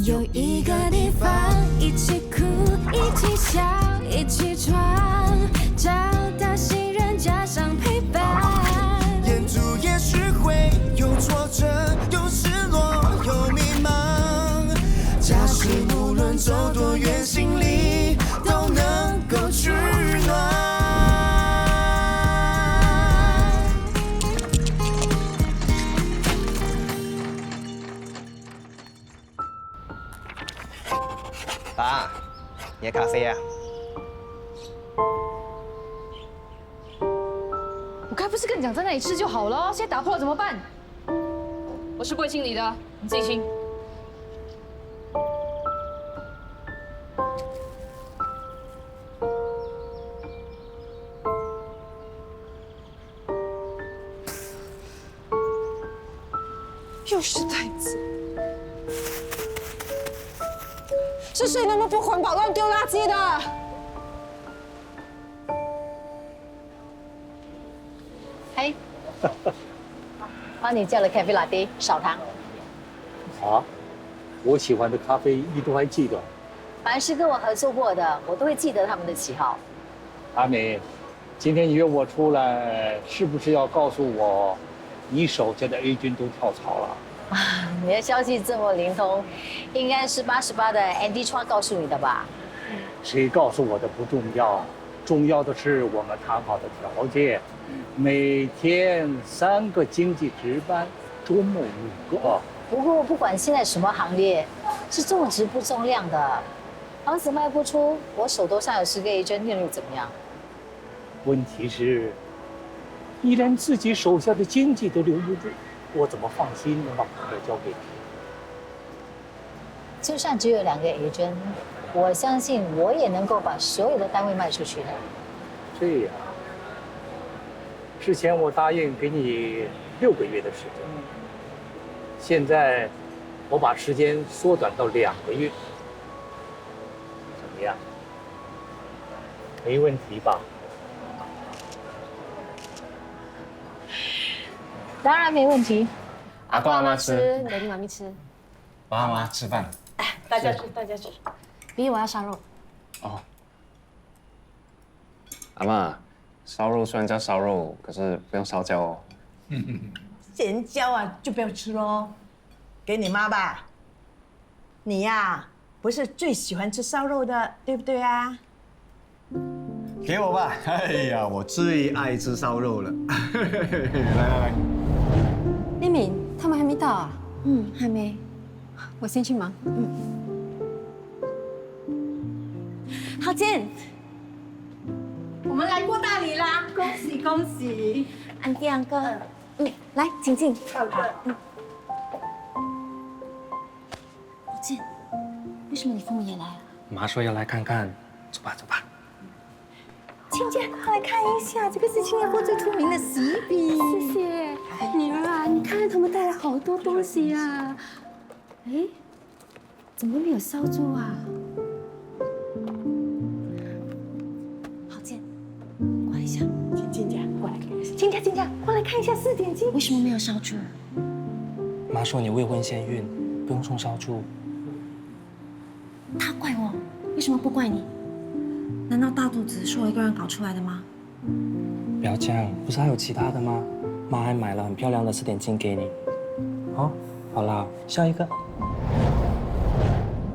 有一个地方，一起哭，一起笑，一起闯，找到信任加上陪伴。沿途也许会有挫折，有失落，有迷茫。假使无论走多远，心里都能够取暖。爸，你的咖啡啊？我刚不是跟你讲在那里吃就好了，现在打破了怎么办？我是不会清理的，你自己清。又是袋子，是谁那么不环保乱丢垃圾的？嘿，帮你叫了咖啡拉蒂，少糖。啊，我喜欢的咖啡你都还记得？凡是跟我合作过的，我都会记得他们的喜好。阿美，今天约我出来，是不是要告诉我，你手下的 A 君都跳槽了？啊，你的消息这么灵通，应该是88的 Andy Chua 告诉你的吧？谁告诉我的不重要，重要的是我们谈好的条件，每天3个经济值班，周末5个。不过不管现在什么行业，是重质不重量的。房子卖不出，我手头上有10个 agent， 利润怎么样？问题是，你连自己手下的经济都留不住，我怎么放心能把股票交给你？就算只有2个 agent， 我相信我也能够把所有的单位卖出去的。这样，之前我答应给你6个月的时间，现在我把时间缩短到2个月，怎么样？没问题吧？当然没问题。阿公阿妈吃，雷丁妈咪吃。爸妈吃饭。大家吃，大家吃。比我要烧肉。哦。阿妈，烧肉虽然叫烧肉，可是不用烧焦哦。咸椒啊，就不要吃喽，给你妈吧。你呀，不是最喜欢吃烧肉的，对不对啊？给我吧！哎呀，我最爱吃烧肉了。来，丽敏，他们还没到啊？还没。我先去忙。浩健，我们来过大理啦！恭喜恭喜！安迪安哥，来，请进。好的。浩健，为什么你父母也来啊？妈说要来看看，走吧走吧。亲家，快来看一下，这个是新加坡最出名的喜饼。谢谢，女儿啊，你看他们带来好多东西啊。哎，怎么没有烧猪啊？好见，过来一下，亲家，过来看一下。亲家，过来看一下4点金，为什么没有烧猪？妈说你未婚先孕，不用送烧猪。他怪我，为什么不怪你？难道大肚子是我一个人搞出来的吗？不要这样，不是还有其他的吗？妈还买了很漂亮的4点金给你。哦，好啦，下一个。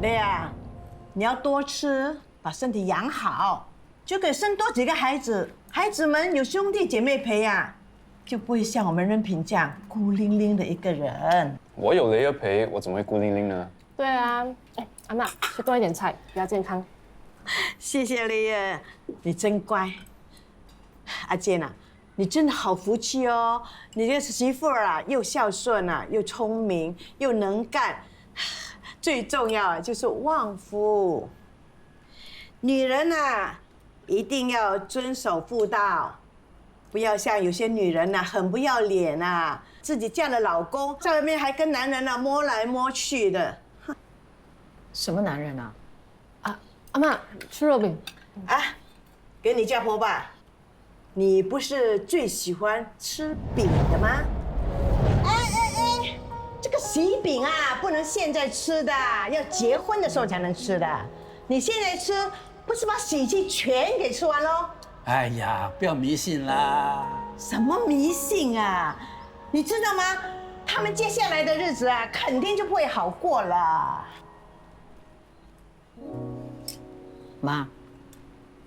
对呀，你要多吃，把身体养好，就可以生多几个孩子。孩子们有兄弟姐妹陪呀，就不会像我们任平这样孤零零的一个人。我有雷儿陪，我怎么会孤零零呢？对啊，哎，阿妈吃多一点菜，比较健康。谢谢雷儿，你真乖。阿健啊，你真的好福气哦！你这媳妇儿啊，又孝顺啊，又聪明，又能干，最重要啊就是旺夫。女人啊，一定要遵守妇道，不要像有些女人呐、很不要脸啊，自己嫁了老公，在外面还跟男人啊摸来摸去的。什么男人啊？阿妈吃肉饼。啊，给你家婆吧。你不是最喜欢吃饼的吗？哎，这个喜饼啊，不能现在吃的，要结婚的时候才能吃的。你现在吃，不是把喜气全给吃完喽？哎呀，不要迷信啦！什么迷信啊？你知道吗？他们接下来的日子啊，肯定就不会好过了。妈，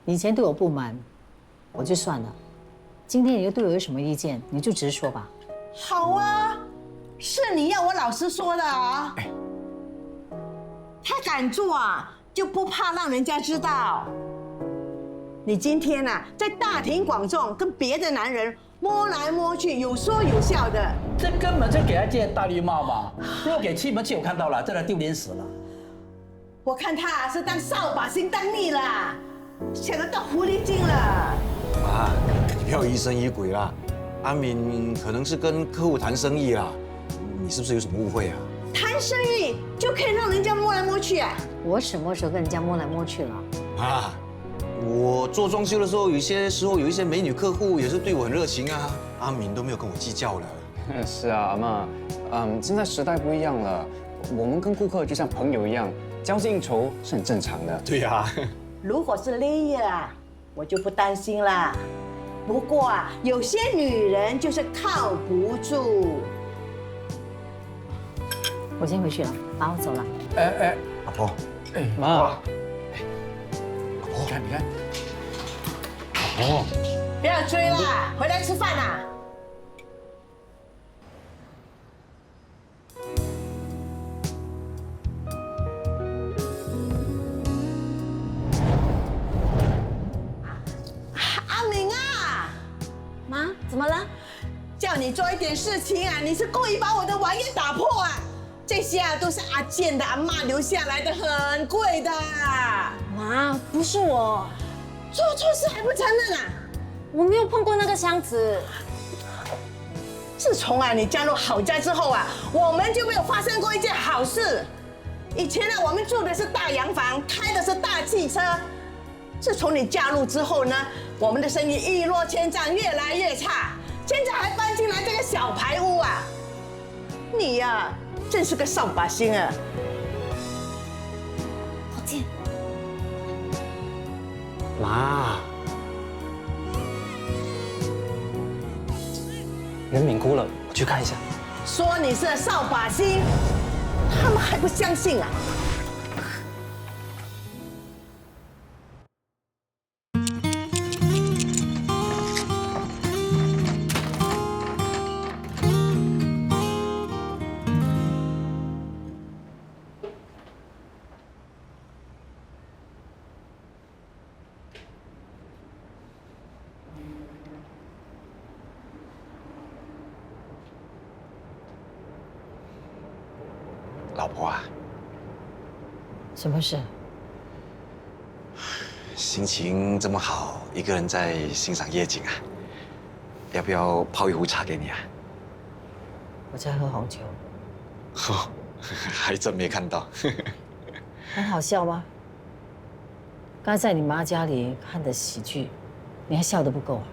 以前对我不满，我就算了。今天你又对我有什么意见，你就直说吧。好啊，是你要我老实说的啊。他敢做啊，就不怕让人家知道。你今天啊，在大庭广众跟别的男人摸来摸去，有说有笑的，这根本就给他借大绿帽嘛！如果给气门气，我看到了，真的丢脸死了。我看他是当扫把星当腻了，想要当狐狸精了。妈，你不要疑神疑鬼啦。阿敏可能是跟客户谈生意啦，你是不是有什么误会啊？谈生意就可以让人家摸来摸去啊？我什么时候跟人家摸来摸去了？啊，我做装修的时候，有些时候有一些美女客户也是对我很热情啊。阿敏都没有跟我计较了。是啊，阿嬷，现在时代不一样了，我们跟顾客就像朋友一样，交际应酬是很正常的。对呀。如果是雷啊，我就不担心啦。不过啊，有些女人就是靠不住。我先回去了，妈，我走了。老婆，妈，老婆，你看，老婆，不要追啦，回来吃饭啦。阿敏啊，妈，怎么了？叫你做一点事情啊，你是故意把我的玩意打破啊！这些啊都是阿健的阿嬷留下来的，很贵的。妈，不是我，做错事还不承认啊？我没有碰过那个箱子。自从啊你加入郝家之后啊，我们就没有发生过一件好事。以前呢，我们住的是大洋房，开的是大汽车。自从你加入之后呢，我们的生意一落千丈，越来越差。现在还搬进来这个小排屋啊！你呀，真是个扫把星啊！郝健，妈，袁敏哭了，我去看一下。说你是扫把星，他们还不相信啊！老婆啊，什么事？心情这么好，一个人在欣赏夜景啊，要不要泡一壶茶给你啊？我在喝红酒。哦，还真没看到。很好笑吗？刚才在你妈家里看的喜剧，你还笑得不够啊？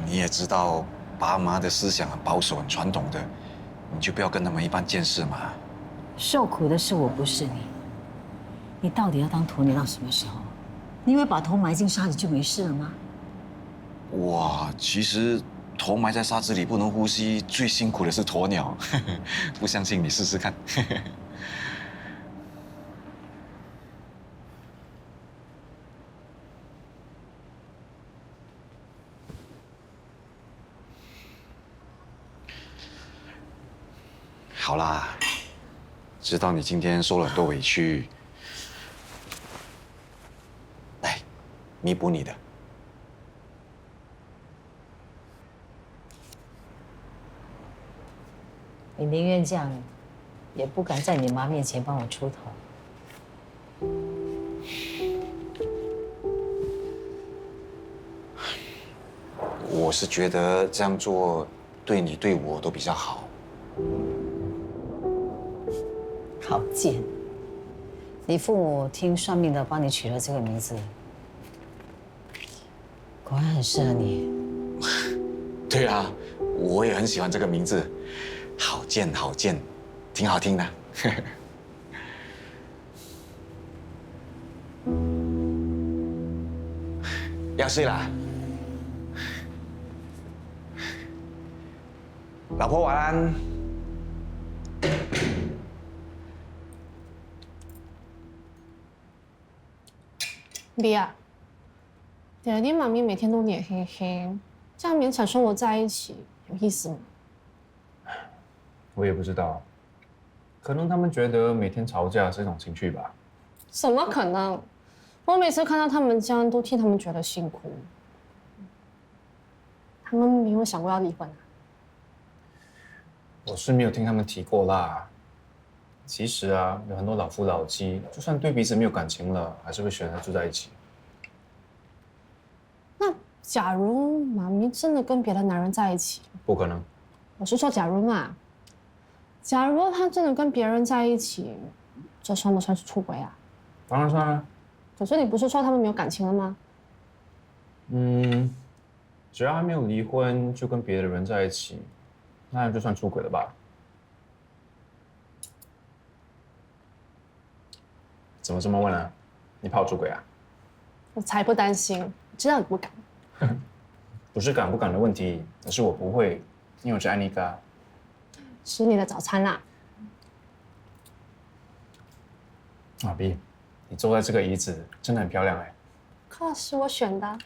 你也知道，爸妈的思想很保守、很传统的，你就不要跟他们一般见识嘛。受苦的是我，不是你。你到底要当鸵鸟到什么时候？你以为把头埋进沙里就没事了吗？哇，其实头埋在沙子里不能呼吸，最辛苦的是鸵鸟。不相信你试试看。好啦，知道你今天受了很多委屈，来弥补你的。你宁愿这样，也不敢在你妈面前帮我出头。我是觉得这样做对你对我都比较好。好贱！你父母听算命的帮你取了这个名字，果然很适合你。对啊，我也很喜欢这个名字，好贱好贱，挺好听的。要睡啦，老婆晚安。李啊，爹地妈咪每天都脸黑黑，这样勉强生活在一起，有意思吗？我也不知道，可能他们觉得每天吵架是一种情绪吧。怎么可能？我每次看到他们这样，都替他们觉得辛苦。他们没有想过要离婚啊？我是没有听他们提过啦。其实啊，有很多老夫老妻，就算对彼此没有感情了，还是会选择住在一起。那假如妈咪真的跟别的男人在一起，不可能。我是说假如嘛，假如她真的跟别人在一起，这算不算是出轨啊？当然算啊。可是你不是说他们没有感情了吗？只要还没有离婚就跟别的人在一起，那就算出轨了吧？怎么这么问啊？你怕我出轨啊？我才不担心，知道你不敢。不是敢不敢的问题，而是我不会，因为我是安妮嘎。吃你的早餐啦。阿 B， 你坐在这个椅子真的很漂亮哎。可是我选的。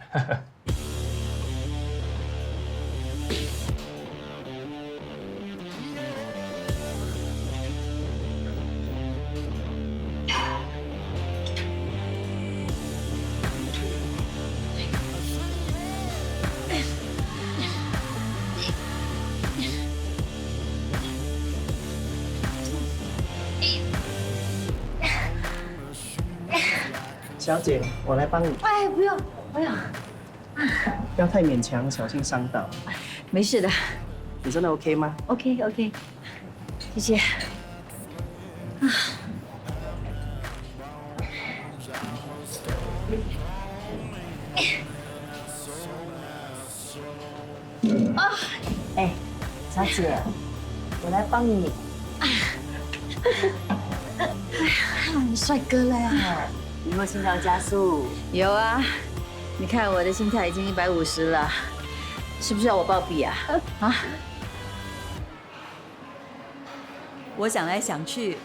小姐，我来帮你。哎，不用，不用，不要太勉强，小心伤到。没事的。你真的 OK 吗 ？OK，谢谢。哎，小姐，我来帮你。哎呀，帅哥了呀！有没有心跳加速？有啊，你看我的心跳已经150了，是不是要我暴毙啊？啊！我想来想去，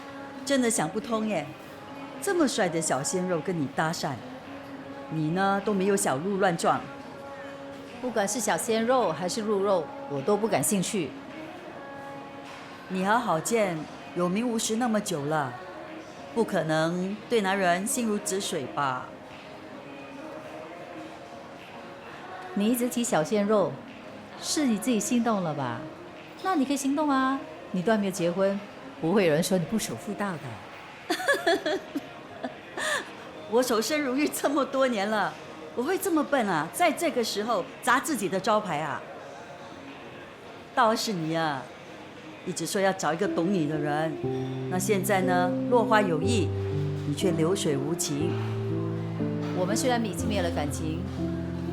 真的想不通耶。这么帅的小鲜肉跟你搭讪，你呢都没有小鹿乱撞。不管是小鲜肉还是鹿肉，我都不感兴趣。你和郝建有名无实那么久了，不可能对男人心如止水吧？你一直提小鲜肉，是你自己心动了吧？那你可以行动啊！你都还没有结婚，不会有人说你不守妇道的。我守身如玉这么多年了，我会这么笨啊？在这个时候砸自己的招牌啊？倒是你啊，一直说要找一个懂你的人，那现在呢，落花有意，你却流水无情。我们虽然已经没有了感情，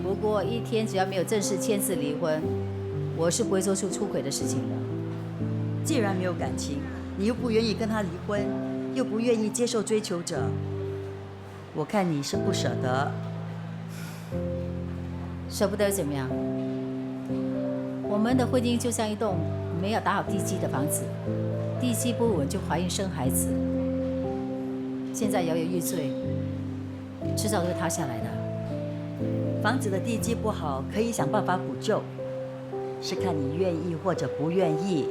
不过一天只要没有正式签字离婚，我是不会做出出轨的事情的。既然没有感情，你又不愿意跟他离婚，又不愿意接受追求者，我看你是不舍得。舍不得又怎么样？我们的婚姻就像一栋没有打好地基的房子，地基不稳就怀孕生孩子。现在摇摇欲坠，迟早会塌下来的。房子的地基不好，可以想办法补救，是看你愿意或者不愿意。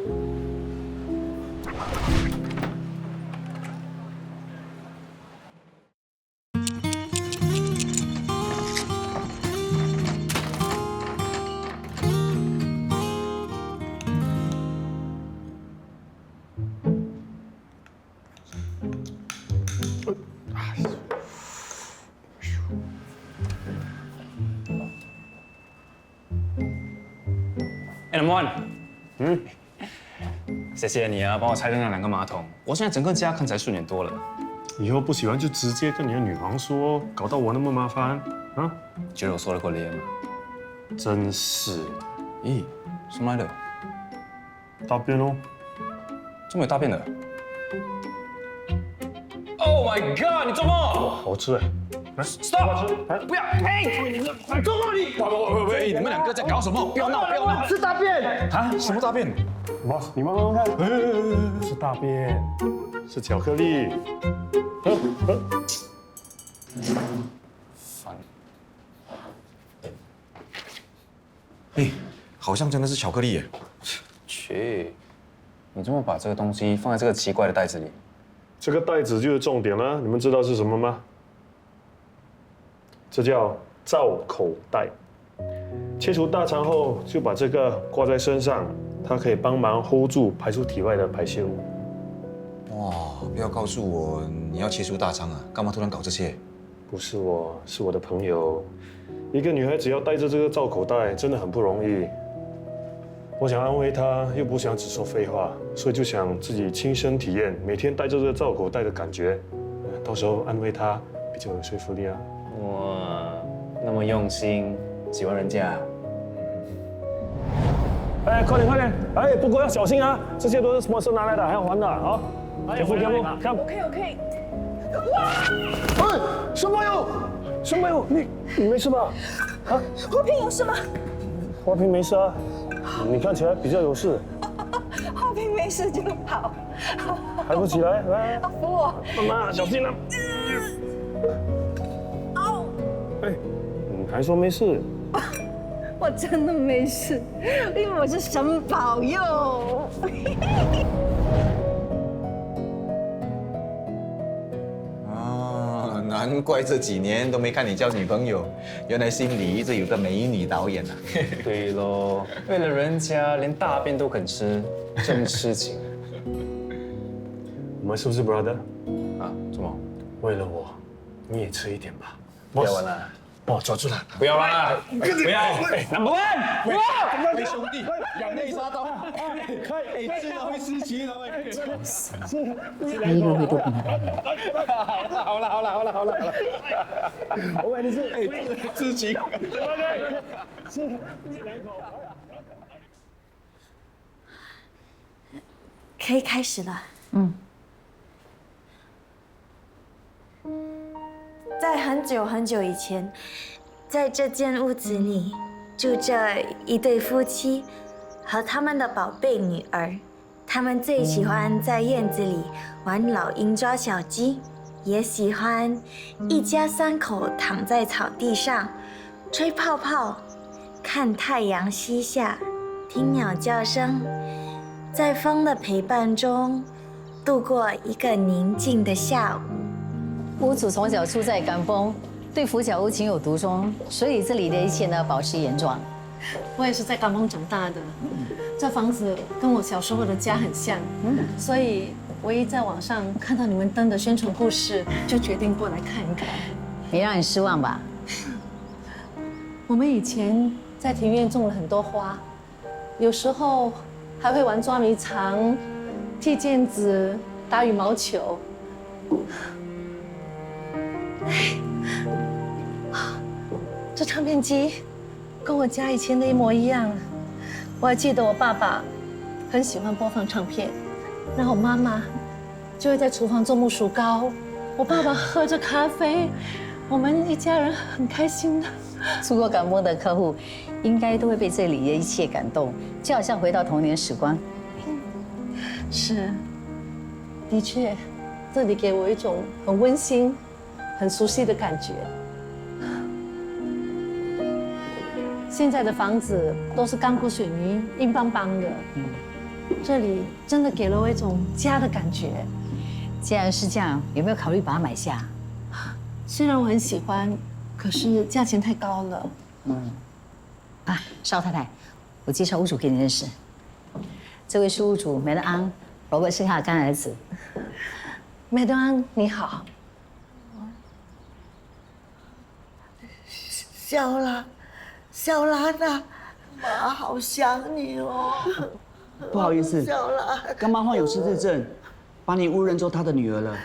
Number one，谢谢你啊，帮我拆掉那2个马桶，我现在整个家看起来顺眼多了。以后不喜欢就直接跟你的女王说，搞到我那么麻烦啊！觉得我说得过脸吗？真是，咦，什么来的？大便哦。这么有大便的 ？Oh my god！ 你做梦！好吃哎。 Stop！ 不要！哎，你做梦你！喂，你们两个在搞什么？不要闹！不要闹！是大便啊？什么大便？妈，你慢慢看。是大便，是巧克力。烦。哎，好像真的是巧克力耶。去，你怎么把这个东西放在这个奇怪的袋子里？这个袋子就是重点了，你们知道是什么吗？ 这叫造口袋。切除大肠后，就把这个挂在身上，它可以帮忙 hold 住排出体外的排泄物。哇！不要告诉我你要切除大肠啊！干嘛突然搞这些？不是我，是我的朋友。一个女孩子要带着这个造口袋，真的很不容易。我想安慰她，又不想只说废话，所以就想自己亲身体验每天带着这个造口袋的感觉。到时候安慰她比较有说服力啊。 哇，那么用心，喜欢人家。哎，快点快点！哎，不过要小心啊，这些都是什么时候拿来的，还要还的啊！给付，看。OK。哇！哎，孙朋友，孙朋友，你没事吧？啊？花瓶有事吗？花瓶没事啊，你看起来比较有事。花瓶没事就好。还不起来？来，扶我。慢慢，小心啊！ 哎，你还说没事？我真的没事，因为我是神保佑。啊，难怪这几年都没看你交女朋友，原来心里一直有个美女导演啊。对喽，为了人家连大便都肯吃，真痴情。我们是不是 brother？ 啊？怎么？为了我，你也吃一点吧。不要玩了。 哦，抓住他！不要啦！不要！Number one！ 不要！喂，兄弟，两肋插刀，快，吃了会失情了，他一个会都不能。好了，我问你是知情。可以开始了。在很久很久以前，在这间屋子里住着一对夫妻和他们的宝贝女儿。他们最喜欢在院子里玩老鹰抓小鸡，也喜欢一家三口躺在草地上吹泡泡，看太阳西下，听鸟叫声，在风的陪伴中度过一个宁静的下午。屋主从小住在甘丰，对福小屋情有独钟，所以这里的一切呢保持原状。我也是在甘丰长大的，这房子跟我小时候的家很像，所以我一在网上看到你们登的宣传故事，就决定过来看一看。没让你失望吧？我们以前在庭院种了很多花，有时候还会玩捉迷藏、踢毽子、打羽毛球。这唱片机跟我家以前的一模一样。我还记得我爸爸很喜欢播放唱片，然后我妈妈就会在厨房做木薯糕，我爸爸喝着咖啡，我们一家人很开心的。住过甘丰的客户，应该都会被这里的一切感动，就好像回到童年时光。是，的确，这里给我一种很温馨、很熟悉的感觉。现在的房子都是钢骨水泥，硬邦邦的。这里真的给了我一种家的感觉。既然是这样，有没有考虑把它买下？虽然我很喜欢，可是价钱太高了。邵太太，我介绍屋主给你认识。这位是屋主梅德安，罗伯是他的干儿子。梅德安，你好。小兰啊，妈好想你哦。不好意思，小兰，干妈患有失智症，把你误认作她的女儿了。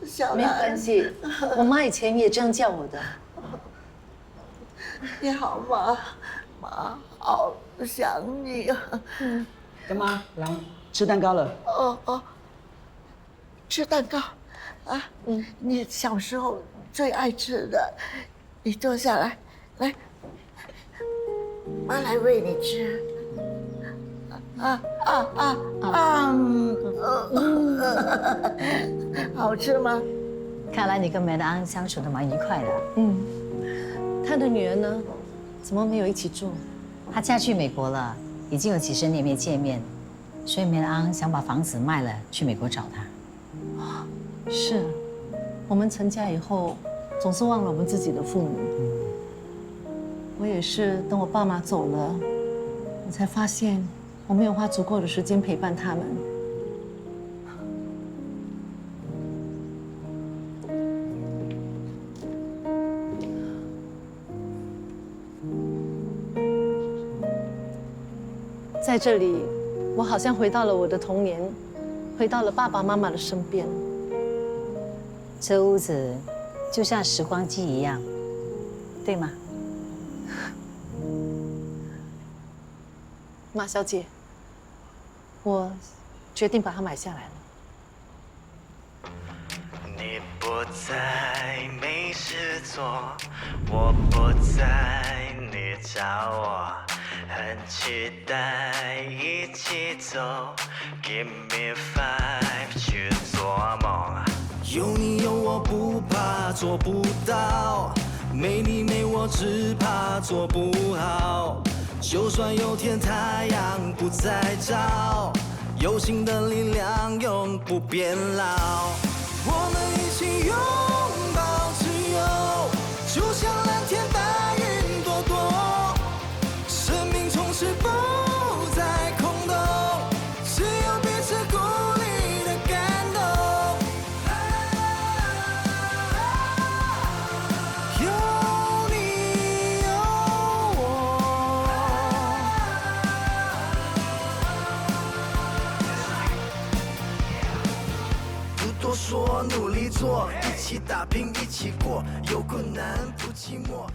小兰，没有关系，我妈以前也这样叫我的。你好吗？妈好想你啊。干妈，来吃蛋糕了。哦，吃蛋糕啊？你小时候最爱吃的，你坐下来，来，妈来喂你吃。好吃吗？看来你跟梅兰相处的蛮愉快的。他的女儿呢？怎么没有一起住？她嫁去美国了，已经有几十年没见面，所以梅兰想把房子卖了，去美国找她。是，我们成家以后，总是忘了我们自己的父母。我也是，等我爸妈走了，我才发现我没有花足够的时间陪伴他们。在这里，我好像回到了我的童年，回到了爸爸妈妈的身边。这屋子就像时光机一样，对吗？马小姐，我决定把它买下来了。你不在，没事做，我不在，你找我，很期待一起走 ，Give me five 去做梦。有你有我不怕做不到，没你没我只怕做不好。就算有天太阳不再照，有心的力量永不变老。我们一起拥抱自由，就像蓝天白云朵朵，生命从此不再空洞，只有彼此鼓励的感动。有你有我，不多说，努力做，一起打拼，一起过，有困难不寂寞。